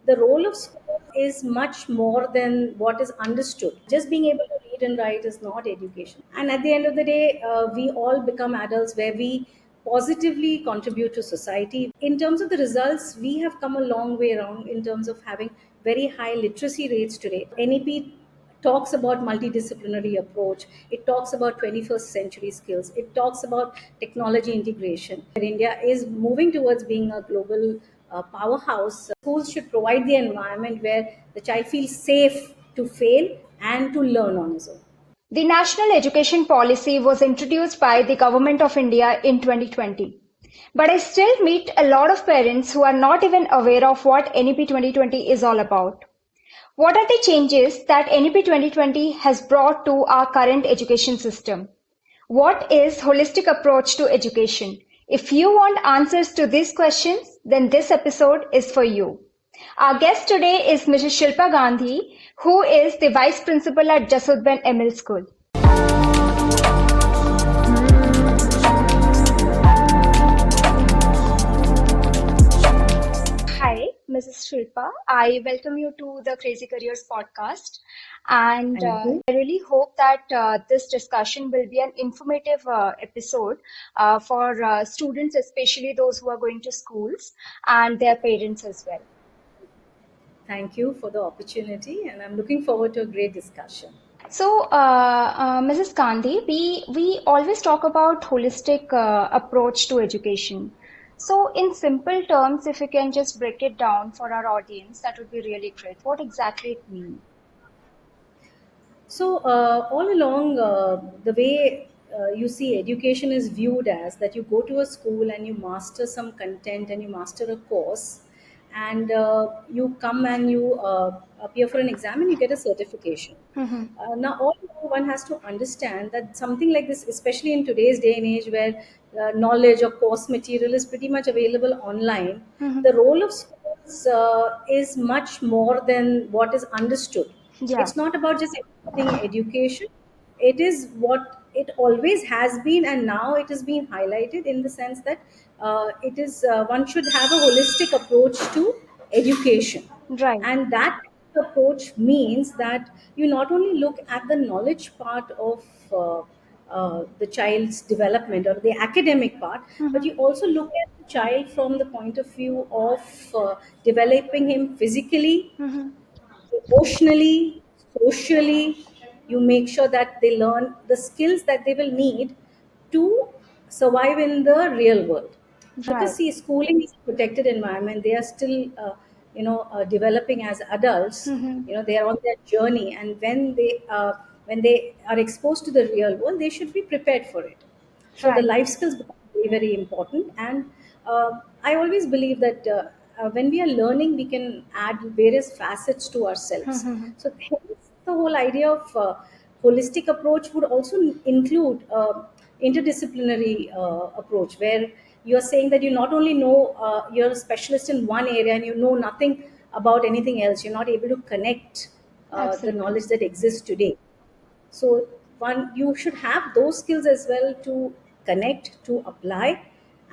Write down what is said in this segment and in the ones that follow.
the role of school is much more than what is understood. Just being able to read and write is not education. And at the end of the day, we all become adults where we positively contribute to society. In terms of the results, we have come a long way around in terms of having very high literacy rates today. NEP talks about multidisciplinary approach. It talks about 21st century skills. It talks about technology integration. India is moving towards being a global powerhouse. Schools should provide the environment where the child feels safe to fail and to learn on his own. The National Education Policy was introduced by the Government of India in 2020. But I still meet a lot of parents who are not even aware of what NEP 2020 is all about. What are the changes that NEP 2020 has brought to our current education system? What is holistic approach to education? If you want answers to these questions, then this episode is for you. Our guest today is Mrs. Shilpa Gandhi, who is the Vice Principal at Jasudben ML School. Hi, Mrs. Shilpa. I welcome you to the Crazy Careers podcast. And Thank I really hope that this discussion will be an informative episode for students, especially those who are going to schools, and their parents as well. Thank you for the opportunity, and I'm looking forward to a great discussion. So, Mrs. Gandhi, we always talk about holistic approach to education. So, in simple terms, if you can just break it down for our audience, that would be really great. What exactly it means? So, all along, the way you see education is viewed as that you go to a school and you master some content and you master a course, and you come and you appear for an exam and you get a certification. Mm-hmm. Now, all along one has to understand that something like this, especially in today's day and age where knowledge or course material is pretty much available online, Mm-hmm. the role of schools is much more than what is understood. Yeah, It's not about just getting education. It is what it always has been, and now it is being highlighted in the sense that it is one should have a holistic approach to education, right. and that approach means that you not only look at the knowledge part of the child's development or the academic part, but Mm-hmm. you also look at the child from the point of view of developing him physically, Mm-hmm. emotionally, socially. You make sure that they learn the skills that they will need to survive in the real world. Because Right. see, schooling is a protected environment. They are still, developing as adults. Mm-hmm. They are on their journey, and when they are exposed to the real world, they should be prepared for it. So the Right. life skills become very, very important. And I always believe that when we are learning, we can add various facets to ourselves. Mm-hmm. So hence the whole idea of holistic approach would also include interdisciplinary approach, where you are saying that you not only know you're a specialist in one area and you know nothing about anything else. You're not able to connect the Absolutely. knowledge that exists today. So one, you should have those skills as well to connect, to apply,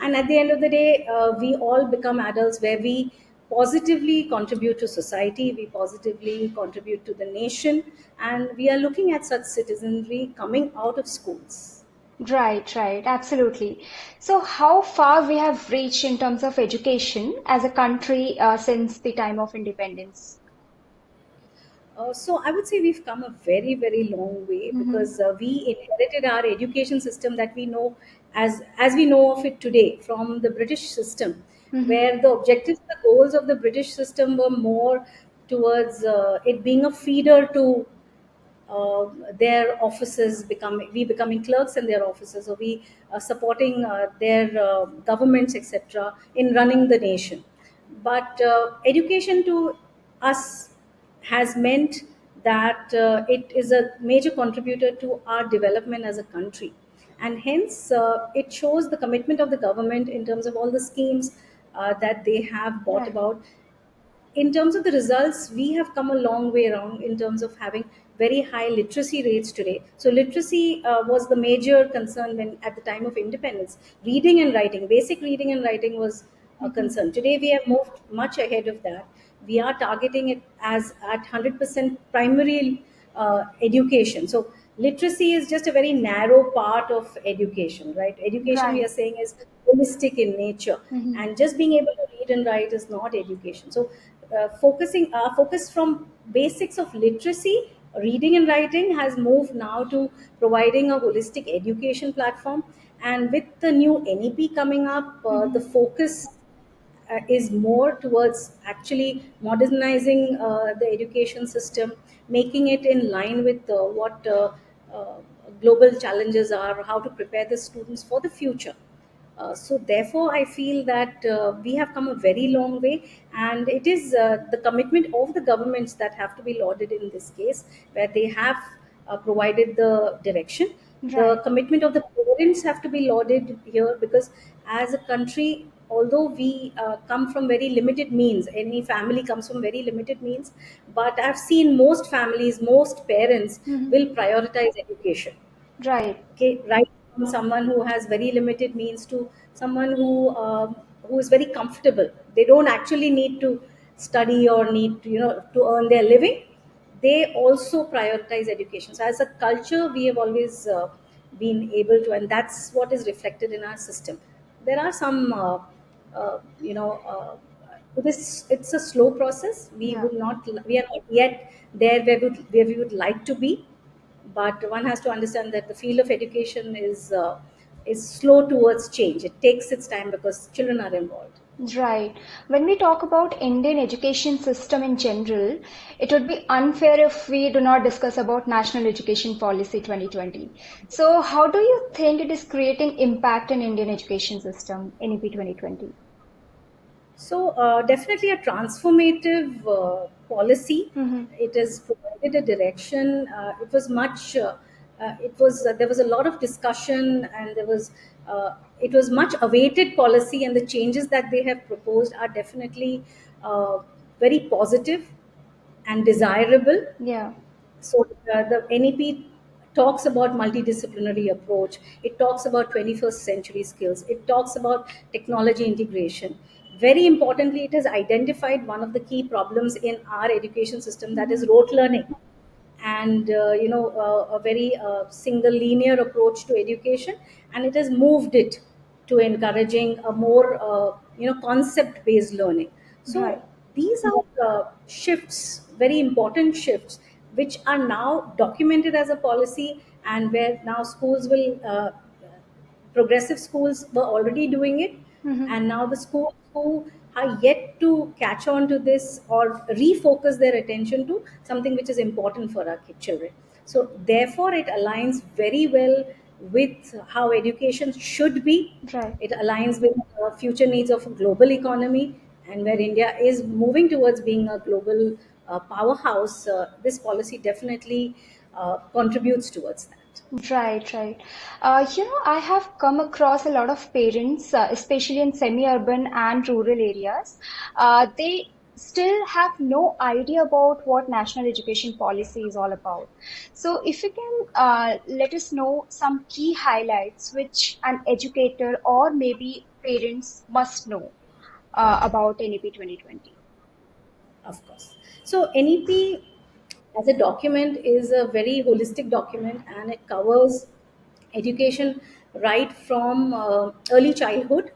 and at the end of the day, we all become adults where we positively contribute to society, we positively contribute to the nation, and we are looking at such citizenry coming out of schools. Right, right, absolutely. So, how far we have reached in terms of education as a country since the time of independence? So I would say we've come a very, very long way Mm-hmm. because we inherited our education system that we know as we know of it today from the British system, Mm-hmm. where the objectives, the goals of the British system were more towards it being a feeder to uh, their offices becoming clerks in their offices, or we supporting their governments, etc., in running the nation. But education to us has meant that it is a major contributor to our development as a country, and hence it shows the commitment of the government in terms of all the schemes that they have brought Right. about. In terms of the results, we have come a long way around in terms of having very high literacy rates today. So literacy was the major concern when at the time of independence. Reading and writing, basic reading and writing was a Mm-hmm. concern. Today we have moved much ahead of that. we are targeting it as at 100% primary education. So literacy is just a very narrow part of education, right? Education, we Right. are saying, is holistic in nature, Hmm. and just being able to read and write is not education. So focusing focus from basics of literacy, reading and writing, has moved now to providing a holistic education platform. And with the new NEP coming up, the Hmm. focus is more towards actually modernizing the education system, making it in line with what uh, global challenges are, how to prepare the students for the future. So therefore, I feel that we have come a very long way, and it is the commitment of the governments that have to be lauded in this case, where they have provided the direction. The Right. commitment of the parents have to be lauded here, because as a country, although we come from very limited means, any family comes from very limited means, but I've seen most families, most parents Hmm. will prioritize education. Right. Okay, right, from someone who has very limited means to someone who is very comfortable. They don't actually need to study or need to, to earn their living. They also prioritize education. So as a culture, we have always been able to, and that's what is reflected in our system. There are some uh, you know uh, this, it's a slow process. Yeah. We are not yet there where we would like to be, but one has to understand that the field of education is slow towards change. It takes its time because children are involved. Right. When we talk about Indian education system in general, it would be unfair if we do not discuss about National Education Policy 2020. So, how do you think it is creating impact in Indian education system, NEP 2020? So definitely a transformative policy. Mm-hmm. It has provided a direction. It was much. It was There was a lot of discussion, and it was much awaited policy, and the changes that they have proposed are definitely uh, very positive and desirable. Yeah. So the NEP talks about multidisciplinary approach. It talks about 21st century skills. It talks about technology integration. Very importantly, it has identified one of the key problems in our education system, that is Mm-hmm. rote learning, and a very single linear approach to education, and it has moved it to encouraging a more concept based learning. Right. So these are shifts, very important shifts, which are now documented as a policy, and where now schools will progressive schools were already doing it, Mm-hmm. and now the schools who are yet to catch on to this or refocus their attention to something which is important for our children. So therefore it aligns very well with how education should be. Right. It aligns with future needs of a global economy, and where India is moving towards being a global powerhouse. This policy definitely contributes towards that. Right, right. I have come across a lot of parents, especially in semi-urban and rural areas. They still have no idea about what national education policy is all about. So, if you can let us know some key highlights which an educator or maybe parents must know about NEP 2020. Of course. So NEP as a document is a very holistic document, and it covers education right from early childhood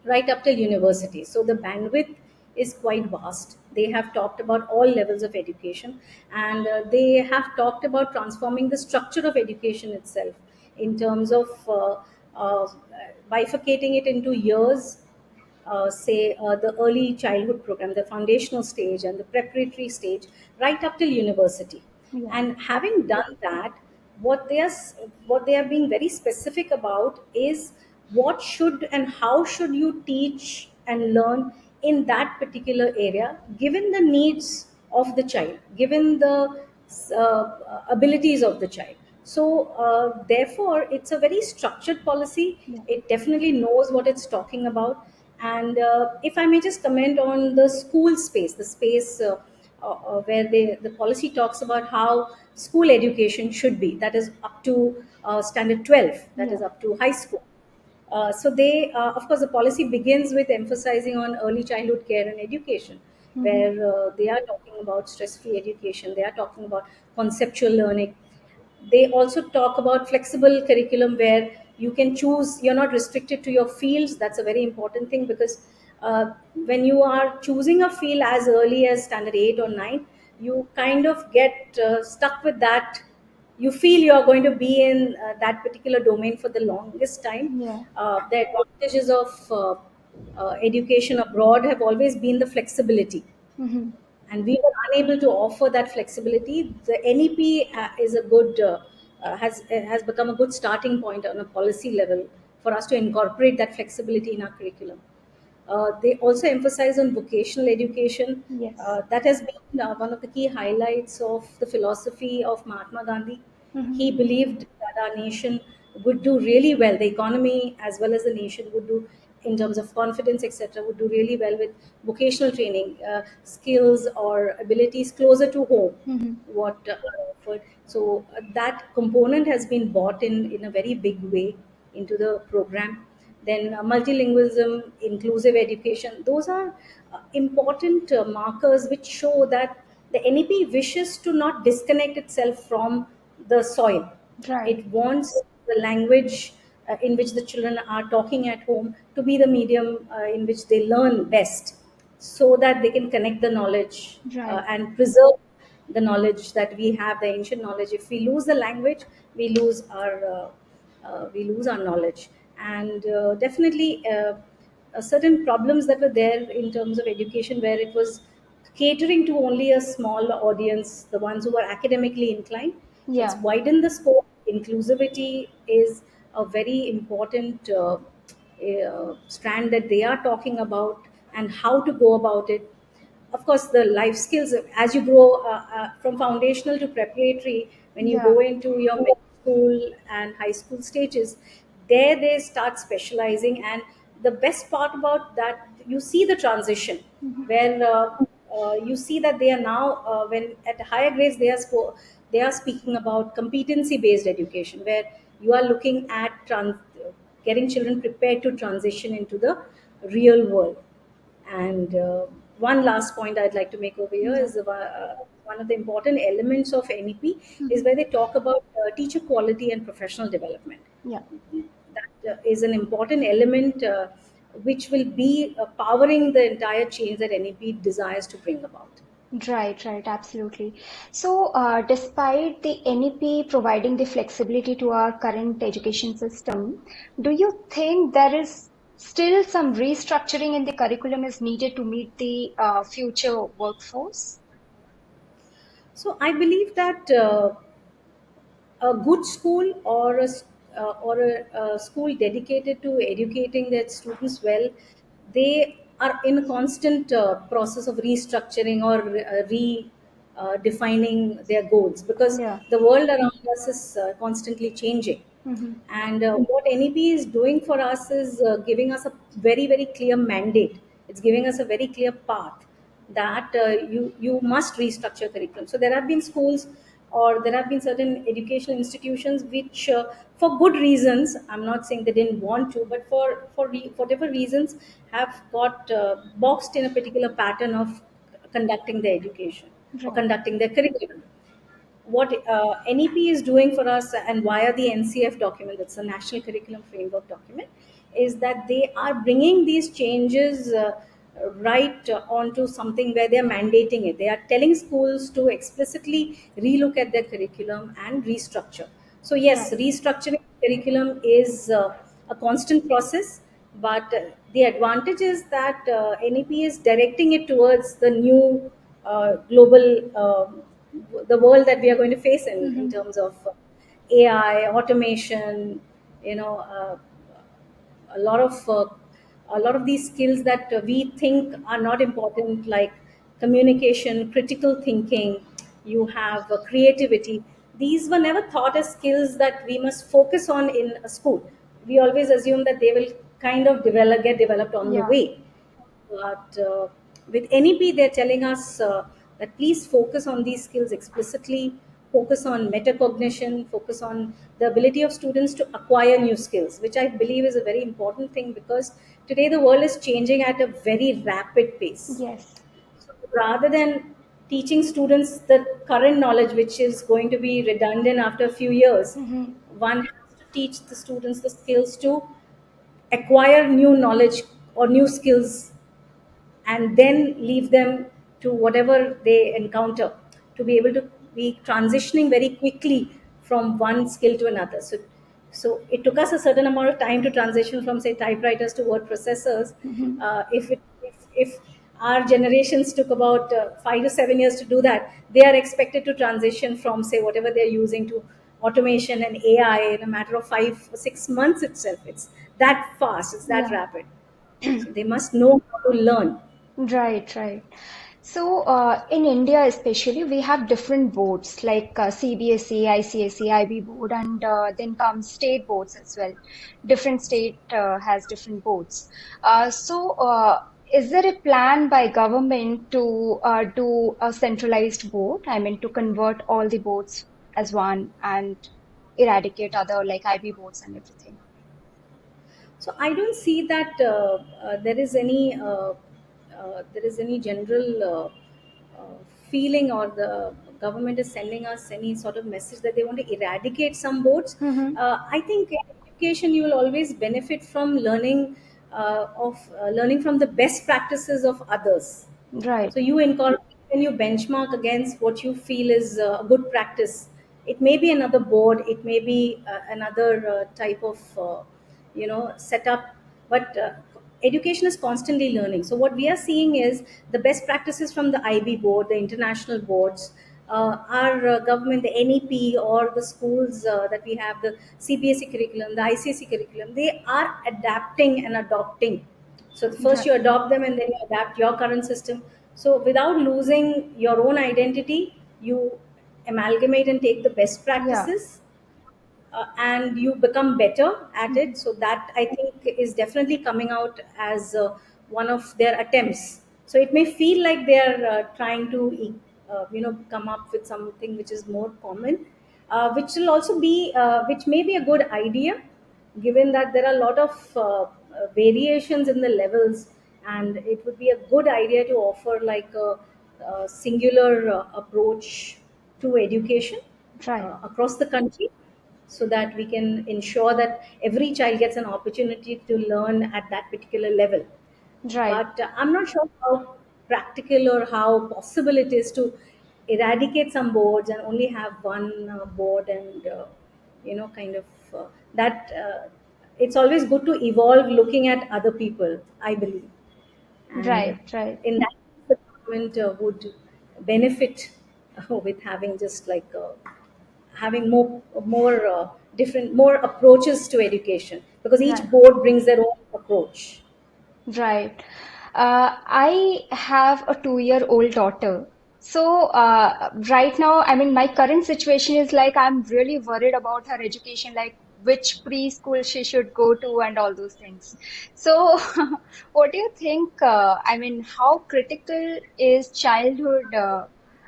right up till university. So the bandwidth is quite vast. They have talked about all levels of education, and they have talked about transforming the structure of education itself in terms of uh, bifurcating it into years, say the early childhood program, the foundational stage, and the preparatory stage, right up till university. Yeah. And having done that, what they are what they are being very specific about is what should and how should you teach and learn in that particular area, given the needs of the child, given the abilities of the child. So therefore it's a very structured policy. Yeah. It definitely knows what it's talking about. And if I may just comment on the school space, the space where the policy talks about how school education should be, that is up to standard 12, that Yeah. is up to high school. So of course, the policy begins with emphasizing on early childhood care and education. Mm-hmm. where they are talking about stress-free education, they are talking about conceptual learning. They also talk about flexible curriculum where you can choose, you're not restricted to your fields. That's a very important thing, because when you are choosing a field as early as standard 8 or 9, you kind of get stuck with that. You feel you are going to be in that particular domain for the longest time. Yeah. The advantages of education abroad have always been the flexibility, Mm-hmm. and we were unable to offer that flexibility. The NEP is a good has become a good starting point on a policy level for us to incorporate that flexibility in our curriculum. They also emphasize on vocational education. Yes. That has been one of the key highlights of the philosophy of Mahatma Gandhi. Mm-hmm. He believed that our nation would do really well, the economy as well as the nation would do, in terms of confidence, etc., would do really well with vocational training, skills or abilities closer to home, Mm-hmm. what are offered. So that component has been bought in a very big way into the program. Then multilingualism, inclusive education, those are important markers which show that the NEP wishes to not disconnect itself from the soil. Right. It wants the language in which the children are talking at home to be the medium in which they learn best, so that they can connect the knowledge Right. and preserve the knowledge that we have, the ancient knowledge. If we lose the language, we lose our knowledge. And definitely certain problems that were there in terms of education, where it was catering to only a small audience, the ones who were academically inclined. It's Yeah. widened the scope. Inclusivity is a very important strand that they are talking about, and how to go about it. Of course, the life skills, as you grow from foundational to preparatory, when you Yeah. go into your middle school and high school stages, there they start specializing. And the best part about that, you see the transition, Mm-hmm. where you see that they are now, when at higher grades, they are speaking about competency based education, where you are looking at getting children prepared to transition into the real world. And one last point I'd like to make over here Yeah. is one of the important elements of NEP is Mm-hmm. where they talk about teacher quality and professional development. Yeah. That is an important element which will be powering the entire change that NEP desires to bring about. Right, right, absolutely. So, despite the NEP providing the flexibility to our current education system, do you think there is still some restructuring in the curriculum is needed to meet the future workforce? So I believe that a good school, or a school dedicated to educating their students well, they are in a constant process of restructuring or defining their goals, because Yeah. the world around us is constantly changing. Mm-hmm. And what NEP is doing for us is giving us a very, very clear mandate. It's giving us a very clear path that you must restructure curriculum. So there have been schools, or there have been certain educational institutions which, for good reasons, I'm not saying they didn't want to, but for whatever reasons, have got boxed in a particular pattern of conducting their education or Right. conducting their curriculum. What NEP is doing for us, and via the NCF document, that's the National Curriculum Framework document, is that they are bringing these changes right onto something where they're mandating it. They are telling schools to explicitly relook at their curriculum and restructure. So, yes, Right. restructuring curriculum is a constant process, but the advantage is that NEP is directing it towards the new global the world that we are going to face in Mm-hmm. terms of AI, automation, you know, a lot of these skills that we think are not important, like communication, critical thinking. You have creativity. These were never thought as skills that we must focus on in a school. We always assume that they will kind of get developed on the Yeah. way. But with NEP, they're telling us that please focus on these skills explicitly, focus on metacognition, focus on the ability of students to acquire new skills, which I believe is a very important thing, because today the world is changing at a very rapid pace. Yes. rather than teaching students the current knowledge, which is going to be redundant after a few years, Mm-hmm. one has to teach the students the skills to acquire new knowledge or new skills, and then leave them to whatever they encounter, to be able to be transitioning very quickly from one skill to another. So it took us a certain amount of time to transition from, say, typewriters to word processors. Mm-hmm. If our generations took about 5 to 7 years to do that, they are expected to transition from, say, whatever they're using to automation and AI in a matter of 5 or 6 months itself. It's that fast, it's that Yeah. rapid. So they must know how to learn. Right, right. So, in India especially, we have different boards like CBSE, ICSE, IB board, and then comes state boards as well. Different state has different boards. Is there a plan by government to do a centralized board? I mean, to convert all the boards as one and eradicate other like IB boards and everything? So I don't see that there is any general feeling, or the government is sending us any sort of message that they want to eradicate some boards. Mm-hmm. I think in education you will always benefit from learning from the best practices of others. Right, So you incorporate, when you benchmark against what you feel is a good practice. It may be another board, it may be another type of setup, but education is constantly learning. So what we are seeing is the best practices from the IB board, the international boards, our government, the NEP, or the schools that we have, the CBSE curriculum, the ICSE curriculum, they are adapting and adopting. So first right. you adopt them and then you adapt your current system. So without losing your own identity, you amalgamate and take the best Yeah, practices, and you become better at mm-hmm. it. So that, I think, is definitely coming out as one of their attempts. So it may feel like they are trying to come up with something which is more common, which may be a good idea, given that there are a lot of variations in the levels, and it would be a good idea to offer like a singular approach to education Right, across the country, so that we can ensure that every child gets an opportunity to learn at that particular level. right. But I'm not sure how practical or how possible it is to eradicate some boards and only have one board, and kind of that it's always good to evolve looking at other people, I believe. And Right, right, in that case, the government would benefit with having just like having more approaches to education, because each right, board brings their own approach. right. I have a 2-year-old daughter. So, right now, I mean, my current situation is like I'm really worried about her education, like which preschool she should go to and all those things. So, what do you think? I mean, how critical is childhood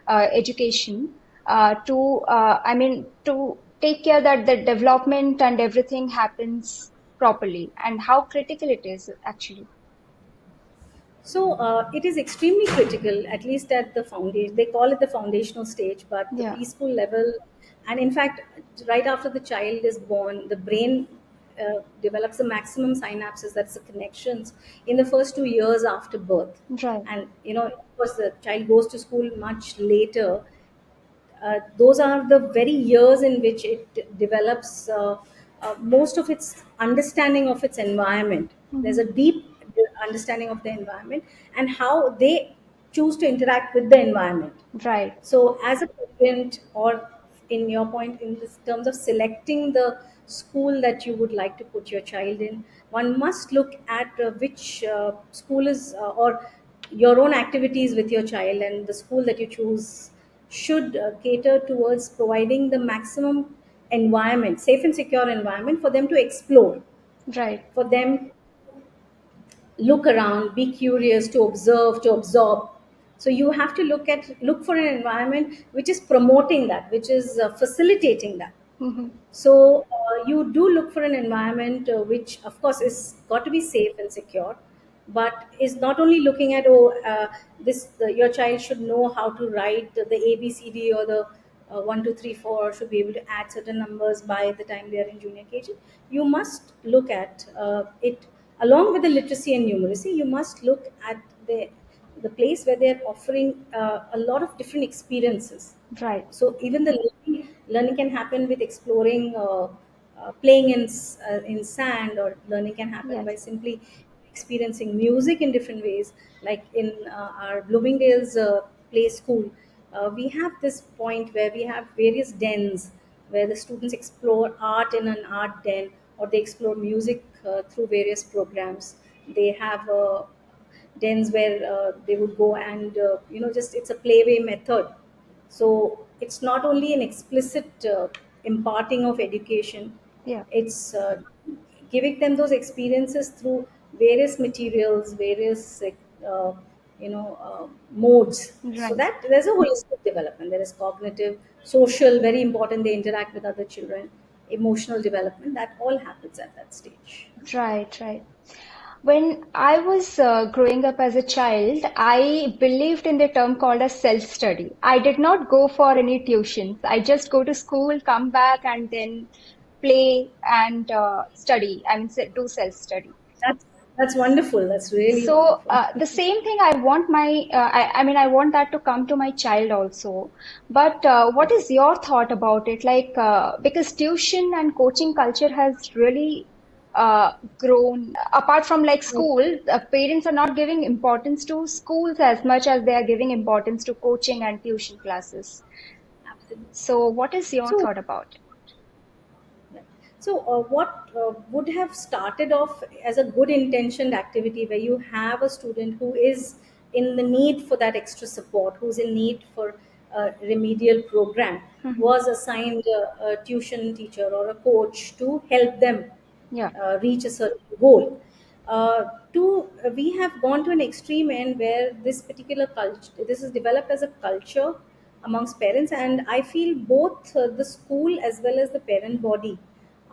education I mean, to take care that the development and everything happens properly, and how critical it is actually? So it is extremely critical, at least at the foundation. They call it the foundational stage, but the Yeah, preschool level, and in fact, right after the child is born, the brain develops the maximum synapses, that's the connections, in the first 2 years after birth. right. And of course, the child goes to school much later. Those are the very years in which it develops most of its understanding of its environment. There's Hmm. a deep understanding of the environment and how they choose to interact with the environment. Right. So, as a parent, or in your point, in this terms of selecting the school that you would like to put your child in, one must look at which school is, or your own activities with your child, and the school that you choose should cater towards providing the maximum environment, safe and secure environment for them to explore, Right. for them look around, be curious, to observe, to absorb. So you have to look for an environment which is promoting that, which is facilitating that. Hmm. So you do look for an environment which, of course, is got to be safe and secure, but is not only looking at, oh, your child should know how to write the ABCD, or the 1 2 3 4, should be able to add certain numbers by the time they are in junior KG. You must look at it along with the literacy and numeracy. You must look at the place where they are offering a lot of different experiences. Right. So even the learning can happen with exploring, playing in sand, or learning can happen Yes. by simply experiencing music in different ways. Like in our Bloomingdale's play school, we have this point where we have various dens where the students explore art in an art den, or they explore music through various programs. They have dens where they would go and just, it's a playway method. So it's not only an explicit imparting of education, Yeah. it's giving them those experiences through various materials, various modes, so Right. that there's a holistic development. There is cognitive, social, very important, they interact with other children, emotional development, that all happens at that stage. Right. Right. When I was growing up as a child, I believed in the term called as self-study. I did not go for any tuitions. I just go to school, come back, and then play and study. I mean, do self-study. That's wonderful, that's really So wonderful. the same thing I want I mean, I want that to come to my child also. But what is your thought about it? Like, because tuition and coaching culture has really grown. Apart from like school, parents are not giving importance to schools as much as they are giving importance to coaching and tuition classes. Absolutely. So what is your So, thought about it? right. So, what would have started off as a good intentioned activity where you have a student who is in the need for that extra support, who's in need for a remedial program, Mhm. was assigned a tuition teacher or a coach to help them Yeah. reach a certain goal. We have gone to an extreme end where this particular culture, this is developed as a culture amongst parents, and I feel both the school as well as the parent body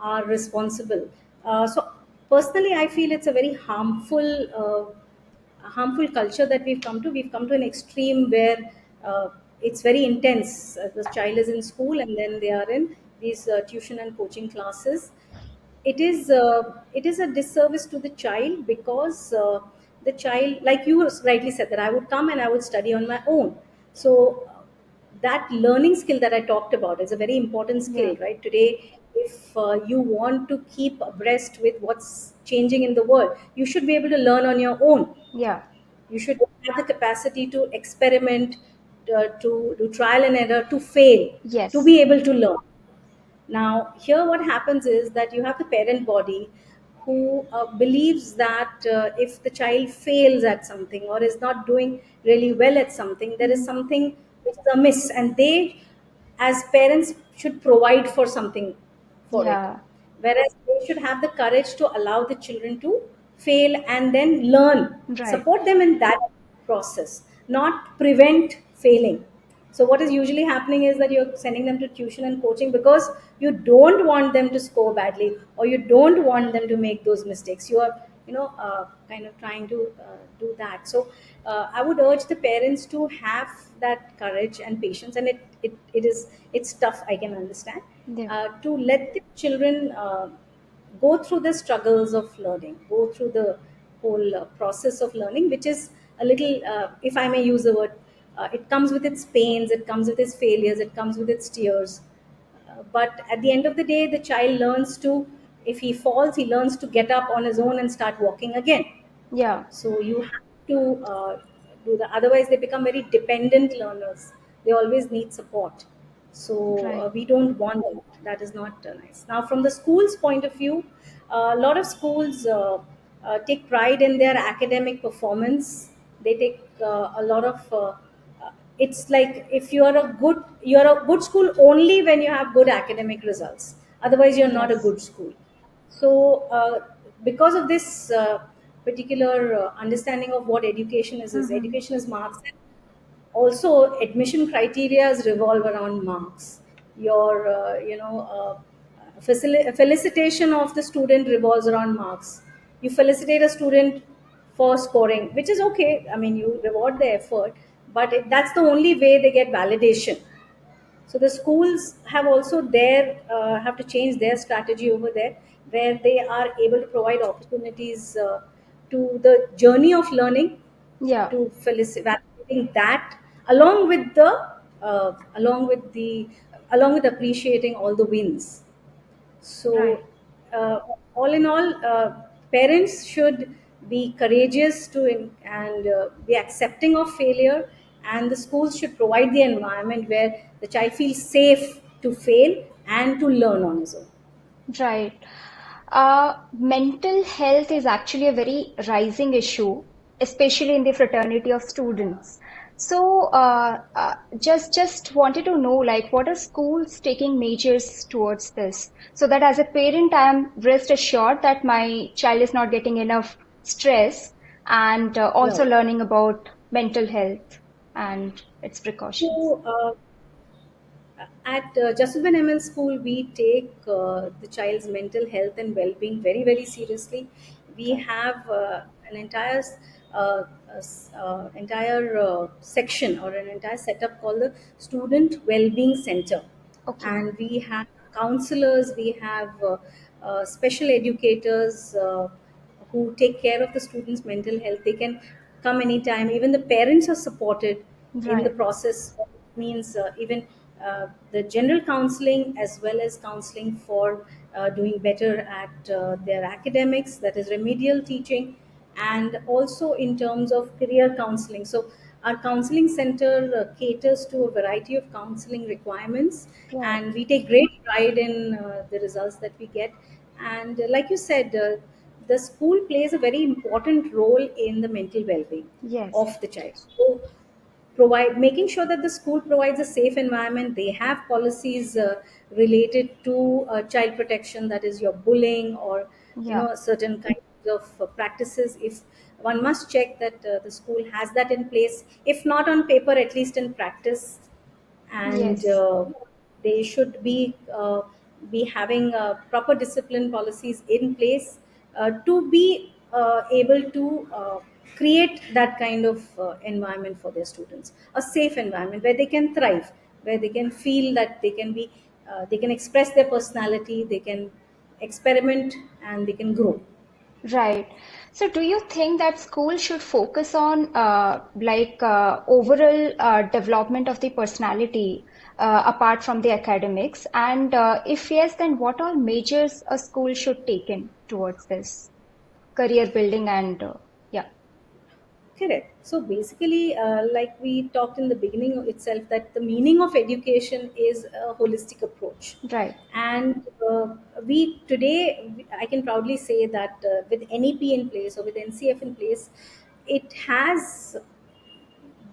are responsible. So personally, I feel it's a very harmful culture that we've come to. We've come to an extreme where it's very intense. The child is in school and then they are in these tuition and coaching classes. It is a disservice to the child, because the child, like you rightly said, that I would come and I would study on my own. So that learning skill that I talked about is a very important Yeah. skill, right? Today, if you want to keep abreast with what's changing in the world, you should be able to learn on your own. Yeah. You should have the capacity to experiment, to do trial and error, to fail, to Yes. be able to learn. Now, here what happens is that you have the parent body who believes that if the child fails at something or is not doing really well at something, there is Mhm. something which is amiss, and they, as parents, should provide for something for it. Yeah. Whereas they should have the courage to allow the children to fail and then learn, Right. support them in that process, not prevent failing. So what is usually happening is that you're sending them to tuition and coaching because you don't want them to score badly, or you don't want them to make those mistakes. You are, kind of trying to do that. So I would urge the parents to have that courage and patience, and it's tough. I can understand, Yeah. to let the children go through the struggles of learning, go through the whole process of learning, which is a little, if I may use the word, it comes with its pains, it comes with its failures, it comes with its tears. But at the end of the day, the child learns to, if he falls, he learns to get up on his own and start walking again. Yeah. So you have to do that. Otherwise, they become very dependent learners. They always need support. So Right. we don't want that. That is not nice. Now, from the school's point of view, a lot of schools take pride in their academic performance. They take a lot of. It's like if you're a good school only when you have good academic results. Otherwise, you're not a Yes. good school. So, because of this particular understanding of what education is Mm-hmm. education is marks. And also, admission criteria revolve around marks. Your, felicitation of the student revolves around marks. You felicitate a student for scoring, which is okay. I mean, you reward the effort, but that's the only way they get validation. So the schools have also have to change their strategy over there, where they are able to provide opportunities to the journey of learning, Yeah, to validating that, along with the uh, along with the along with appreciating all the wins. right. So, all in all, parents should be courageous and be accepting of failure, and the schools should provide the environment where the child feels safe to fail and to learn on his own. Right. Mental health is actually a very rising issue, especially in the fraternity of students. So, just wanted to know, like, what are schools taking measures towards this, so that as a parent, I am rest assured that my child is not getting enough stress and also Right. learning about mental health and its precautions. So, at Jasudben ML School, we take the child's mental health and well-being very, very seriously. We Right. have an entire section or an entire setup called the Student Well-being Center, Okay. and we have counselors, we have special educators who take care of the students' mental health. They can come anytime. Even the parents are supported in the Right. process. Means even the general counseling as well as counseling for doing better at their academics, that is remedial teaching, and also in terms of career counseling. So our counseling center caters to a variety of counseling requirements, Right. and we take great pride in the results that we get. And like you said, the school plays a very important role in the mental well-being Yes. of the child. So provide making sure that the school provides a safe environment. They have policies related to child protection, that is your bullying or Yeah. certain kinds of practices. If one must check that the school has that in place, if not on paper, at least in practice. And Yes. they should be having proper discipline policies in place to be able to create that kind of environment for their students, a safe environment where they can thrive, where they can feel that they can express their personality, they can experiment, and they can grow. Right. So do you think that school should focus on overall development of the personality apart from the academics? And if yes, then what all measures a school should take in towards this career building and yeah, Correct. So basically, like we talked in the beginning itself, that the meaning of education is a holistic approach. right, And we today, I can proudly say that with NEP in place or with NCF in place, it has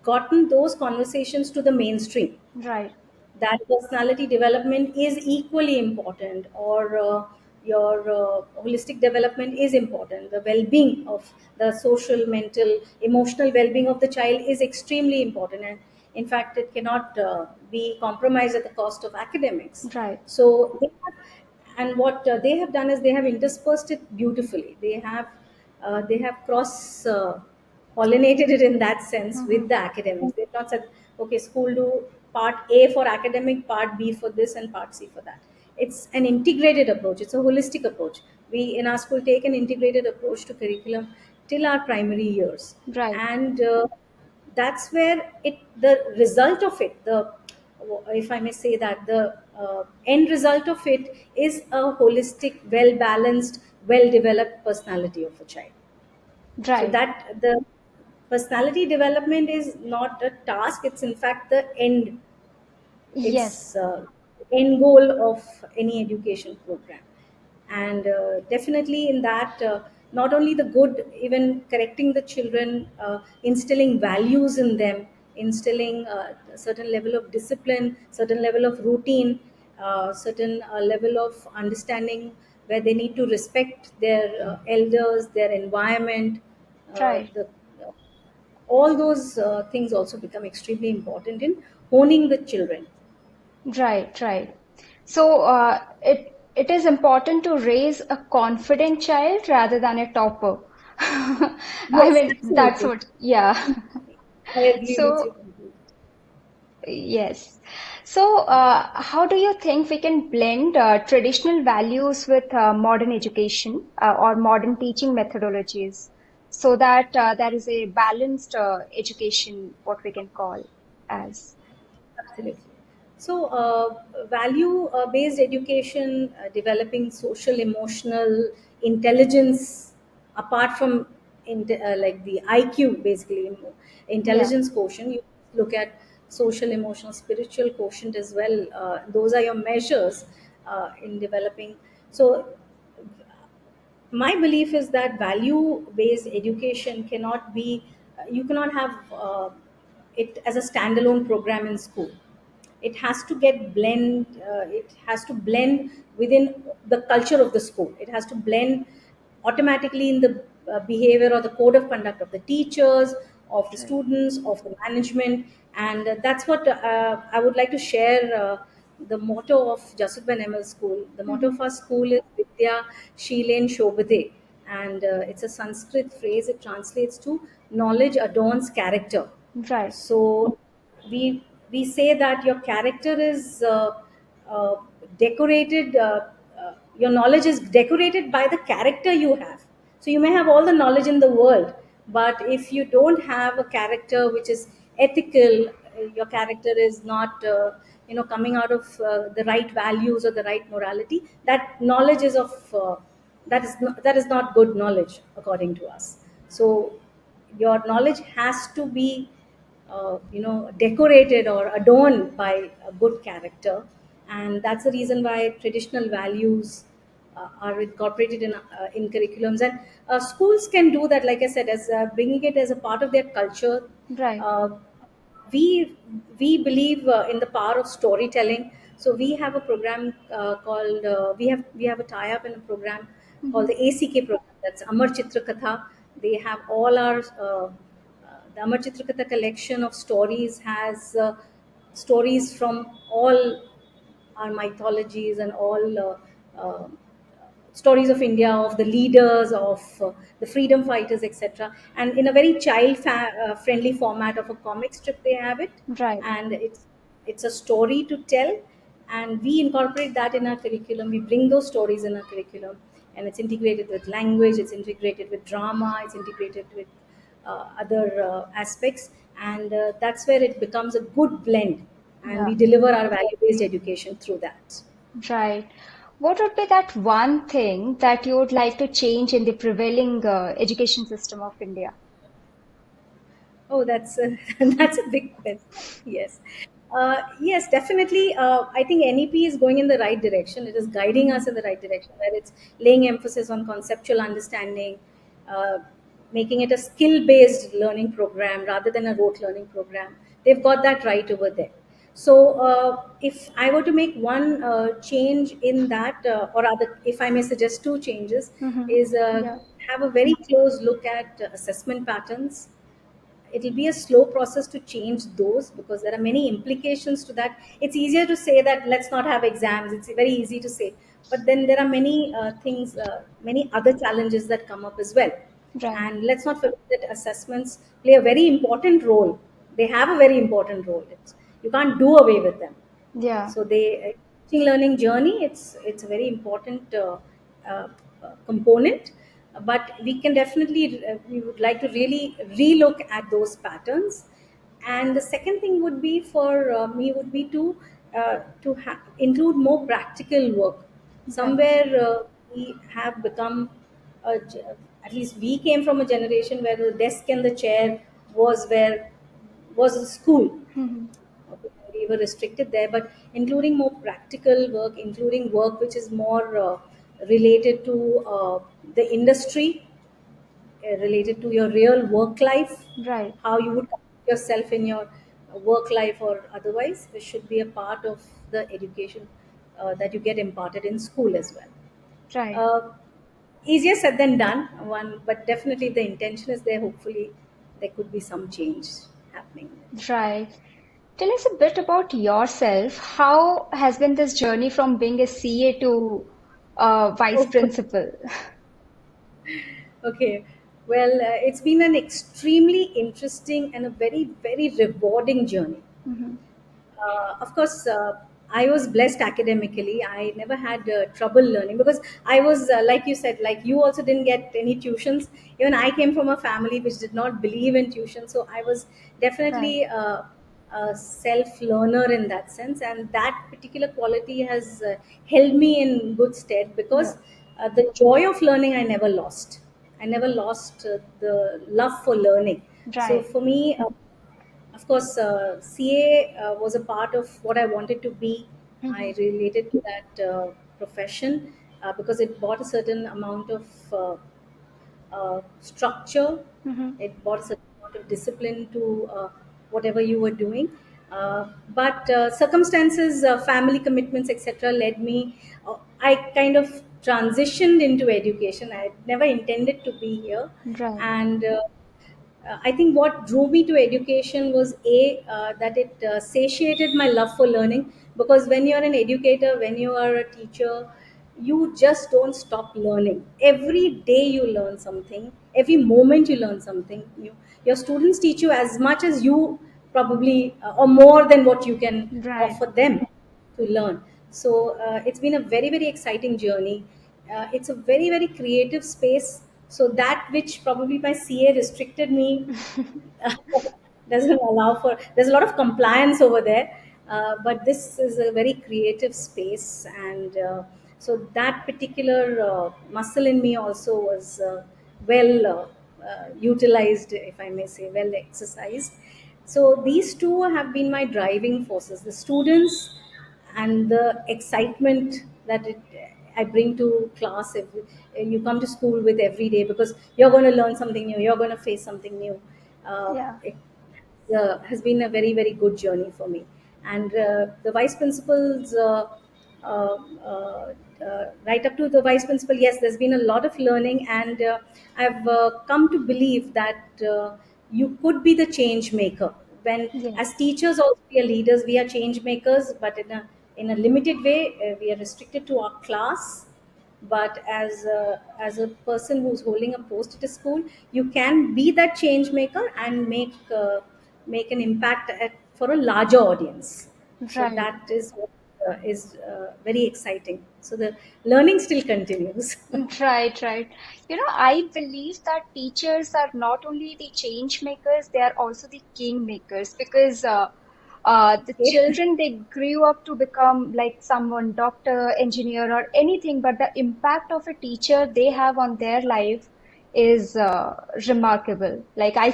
gotten those conversations to the mainstream, right, that personality development is equally important, or your holistic development is important. The well-being of the social, mental, emotional well-being of the child is extremely important, and in fact it cannot be compromised at the cost of academics. right. So and what they have done is they have interspersed it beautifully. They have cross pollinated it in that sense Mm-hmm. with the academics. They've not said, okay, school do part A for academic, part B for this, and part C for that. It's an integrated approach. It's a holistic approach. We in our school take an integrated approach to curriculum till our primary years, Right, and that's where the result of it, the if I may say that, the end result of it is a holistic, well balanced, well developed personality of a child. So right. that the personality development is not a task, it's in fact the end. Yes, It's end goal of any education program. And definitely in that, not only the good, even correcting the children, instilling values in them, instilling a certain level of discipline, certain level of routine, certain level of understanding, where they need to respect their elders, their environment, right. the all those things also become extremely important in honing the children. Right, right. So it is important to raise a confident child rather than a topper. I Yes, mean, that's absolutely. what, yeah. I agree with So, you completely. yes. So, how do you think we can blend traditional values with modern education or modern teaching methodologies so that there is a balanced education, what we can call as? Absolutely. So, value-based education, developing social emotional intelligence, apart from like the IQ, basically Yeah, intelligence quotient. You look at social, emotional, spiritual quotient as well. Those are your measures in developing. So, my belief is that value based education cannot be you cannot have it as a standalone program in school. It has to get it has to blend within the culture of the school. It has to blend automatically in the behavior or the code of conduct of the teachers, of the right. students, of the management. And that's what I would like to share. The motto of Jasudben ML School. The motto Hmm. of our school is Vidya Shilen Shobhate, and it's a Sanskrit phrase. It translates to knowledge adorns character. Right, So we say that your character is uh, decorated. Your knowledge is decorated by the character you have. So you may have all the knowledge in the world, but if you don't have a character which is ethical, your character is not coming out of the right values or the right morality. That knowledge is of that is not good knowledge according to us. So your knowledge has to be decorated or adorned by a good character, and that's the reason why traditional values are incorporated in curriculums. And schools can do that, like I said, as bringing it as a part of their culture. right. uh, we we believe in the power of storytelling. So we have a program called we have a tie up in a program called Hmm. the ACK program. That's Amar Chitra Katha. They have all our the Amar Chitra Katha collection of stories has stories from all our mythologies and all stories of India, of the leaders, of the freedom fighters, etc. And in a very friendly format of a comic strip, they have it, Right, and it's a story to tell, and we incorporate that in our curriculum. We bring those stories in our curriculum, and it's integrated with language, it's integrated with drama, it's integrated with other aspects, and that's where it becomes a good blend, and yeah, we deliver our value-based education through that. right. What would be that one thing that you would like to change in the prevailing education system of India? Oh, that's a, that's a big question. Yes, yes, definitely. I think NEP is going in the right direction. It is guiding Hmm. us in the right direction, where it's laying emphasis on conceptual understanding, uh, making it a skill-based learning program rather than a rote learning program. They've got that right over there. So, if I were to make one change in that, or rather, if I may suggest two changes, Hmm. is Yeah, have a very close look at assessment patterns. It'll be a slow process to change those, because there are many implications to that. It's easier to say that let's not have exams. It's very easy to say, but then there are many things, many other challenges that come up as well. right. And let's not forget that assessments play a very important role. They have a very important role. You can't do away with them. Yeah, So they teaching learning journey, it's a very important uh, component, but we can definitely we would like to really relook at those patterns. And the second thing would be for me would be to include more practical work. right. Somewhere we have become a, ge- at least we came from a generation where the desk and the chair was the school. Hmm. Okay, we were restricted there, but including more practical work, including work which is more related to the industry, related to your real work life, Right, how you would conduct yourself in your work life or otherwise. This should be a part of the education that you get imparted in school as well. right, Uh, Easier said than done, one, but definitely if the intention is there, hopefully there could be some change happening. right. Tell us a bit about yourself. How has been this journey from being a CA to vice Oh, principal? okay. Well, it's been an extremely interesting and a very, very rewarding journey. Mm-hmm. Of course, I was blessed academically. I never had trouble learning because I was, like you said, like you also didn't get any tuitions. Even I came from a family which did not believe in tuition. So I was Right. definitely a self learner in that sense. And that particular quality has held me in good stead Yeah. because the joy of learning I never lost. I never lost the love for learning. So Right. for me, of course, CA was a part of what I wanted to be. Mm-hmm. I related to that profession because it brought a certain amount of structure. Mm-hmm. It brought a certain amount of discipline to whatever you were doing. But circumstances, family commitments, etc., led me. I kind of transitioned into education. I never intended to be here, Right. and I think what drew me to education was that it satiated my love for learning. Because when you're an educator, when you are a teacher, you just don't stop learning. Every day you learn something. Every moment you learn something new. Your students teach you as much as you probably, or more than what you can Right. offer them to learn. So it's been a very, very exciting journey. It's a very, very creative space. So that which probably my CA restricted me doesn't allow for. There's a lot of compliance over there, but this is a very creative space, and so that particular muscle in me also was well utilized, if I may say, well exercised. So these two have been my driving forces: the students and the excitement that I bring to class. If you come to school with every day, because you're going to learn something new, you're going to face something new. Yeah. It has been a very, very good journey for me. And the vice principals, uh, uh, right up to the vice principal, yes, there's been a lot of learning, and I've come to believe that you could be the change maker. When, as Yes. teachers, also we are leaders, we are change makers, but in a limited way. We are restricted to our class, but as a person who's holding a post at a school, you can be that change maker and make an impact for a larger audience. So Right. that is what is very exciting. So the learning still continues. Right, right. I believe that teachers are not only the change makers, they are also the king makers because the Okay. children, they grew up to become like someone, doctor, engineer, or anything, but the impact of a teacher they have on their life is remarkable. Like I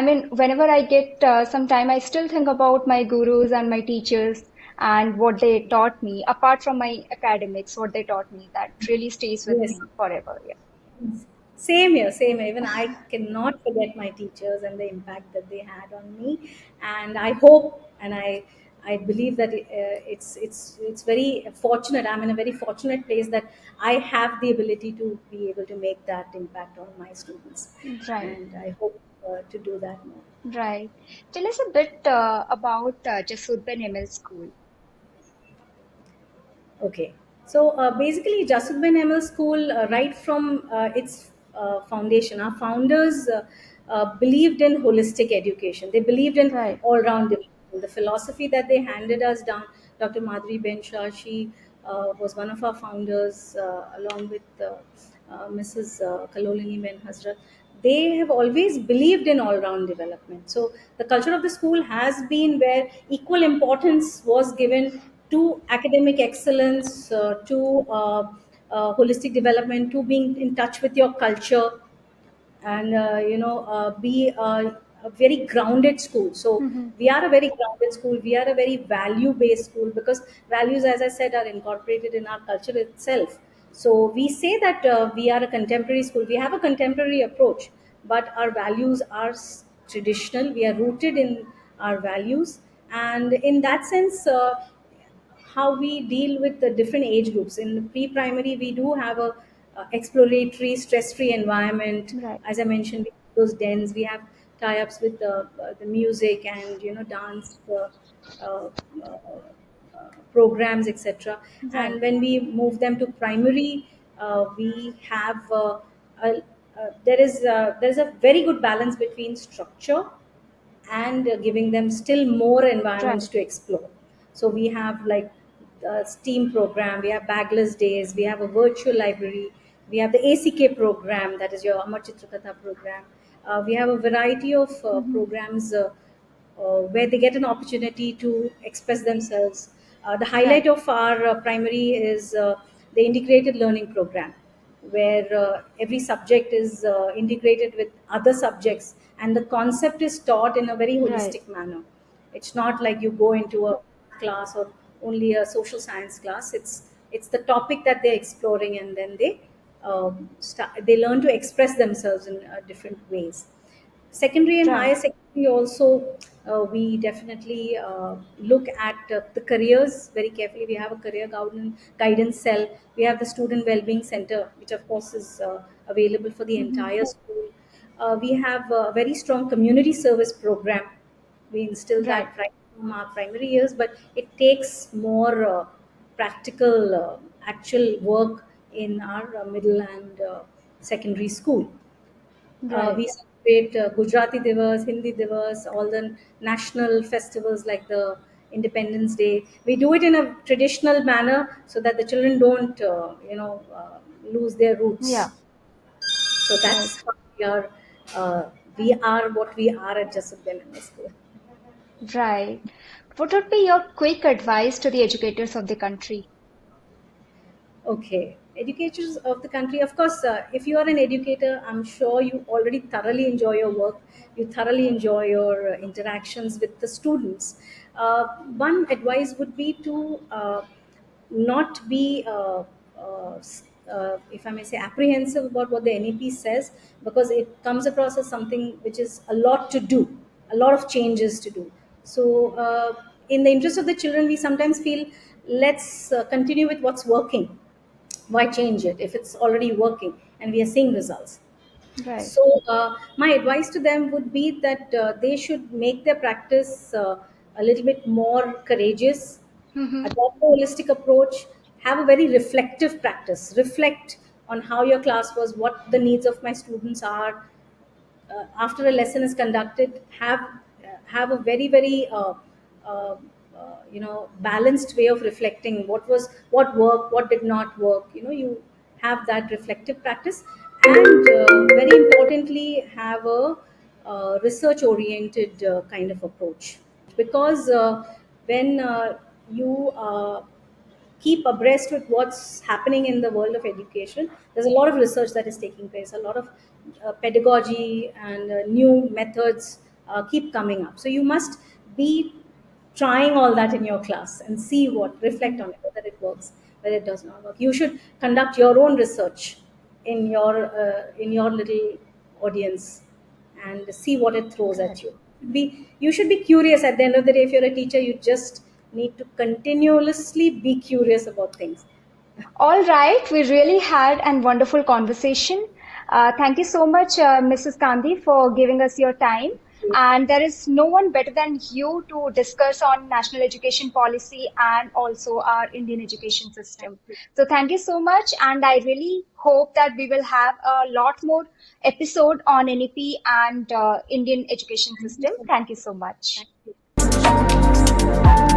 mean, whenever I get some time, I still think about my gurus and my teachers and what they taught me, apart from my academics, what they taught me, that really stays with Yes. me forever. Yeah. Same here, same here. Even I cannot forget my teachers and the impact that they had on me. And I hope and I believe that it's very fortunate. I'm in a very fortunate place that I have the ability to be able to make that impact on my students, Right, and I hope to do that more. right. Tell us a bit about Jasudben ML School. Okay. So basically, Jasudben ML School, right from its foundation, our founders believed in holistic education. They believed in Right. all-round development. The philosophy that they handed us down, Dr. Madhuri Ben Shah, she was one of our founders, along with Mrs. Kalolini Ben Hazrat. They have always believed in all-round development. So the culture of the school has been where equal importance was given to academic excellence, to holistic development, to being in touch with your culture, and be a very grounded school. So Mm-hmm. we are a very grounded school. We are a very value based school because values, as I said, are incorporated in our culture itself. So we say that we are a contemporary school. We have a contemporary approach, but our values are traditional. We are rooted in our values, and in that sense, how we deal with the different age groups. In pre-primary, we do have a exploratory, stress-free environment. Right. As I mentioned, we have those dens. We have tie-ups with the music and dance uh, uh, programs, etc. Right. And when we move them to primary, we have there is a very good balance between structure and giving them still more environments Right. to explore. So we have like STEAM program, we have bagless days, we have a virtual library, we have the ACK program, that is your Amar Chitrakatha program. We have a variety of programs where they get an opportunity to express themselves. The highlight Right. of our primary is the integrated learning program, where every subject is integrated with other subjects, and the concept is taught in a very Right. holistic manner. It's not like you go into a class or only a social science class. It's the topic that they're exploring, and then they learn to express themselves in different ways. Secondary and higher Right. secondary also, we definitely look at the careers very carefully. We have a career guidance cell. We have the student well-being center, which of course is available for the entire school. We have a very strong community service program. We instill Right. that right from our primary years, but it takes more practical actual work in our middle and secondary school. Right. We celebrate Gujarati Divas, Hindi Divas, all the national festivals like the Independence Day. We do it in a traditional manner so that the children don't, lose their Yeah. roots. So Right. that's how we are. We are what we are at Jasudben in the school. Right. What would be your quick advice to the educators of the country? Okay, educators of the country. Of course, if you are an educator, I'm sure you already thoroughly enjoy your work. You thoroughly enjoy your interactions with the students. One advice would be to not be, if I may say, apprehensive about what the NEP says, because it comes across as something which is a lot to do, a lot of changes to do. So, in the interest of the children, we sometimes feel, let's continue with what's working. Why change it if it's already working and we are seeing results? Right. So my advice to them would be that they should make their practice a little bit more courageous, Mm-hmm. adopt a holistic approach, have a very reflective practice, reflect on how your class was, what the needs of my students are. After a lesson is conducted, have a very very uh, balanced way of reflecting what worked, what did not work. You have that reflective practice, and very importantly, have a research oriented kind of approach, because when you keep abreast with what's happening in the world of education, there's a lot of research that is taking place, a lot of pedagogy and new methods keep coming up. So you must be trying all that in your class and see what, reflect on it, whether it works, whether it does not work. You should conduct your own research in your little audience and see what it throws at Correct. you. You should be curious. At the end of the day, if you're a teacher, you just need to continuously be curious about things. All right, we really had a wonderful conversation. Thank you so much, Mrs. Gandhi, for giving us your time. And there is no one better than you to discuss on national education policy and also our Indian education system. So thank you so much, and I really hope that we will have a lot more episode on NEP and Indian education Thank you system. so much. Thank you so much. Thank you.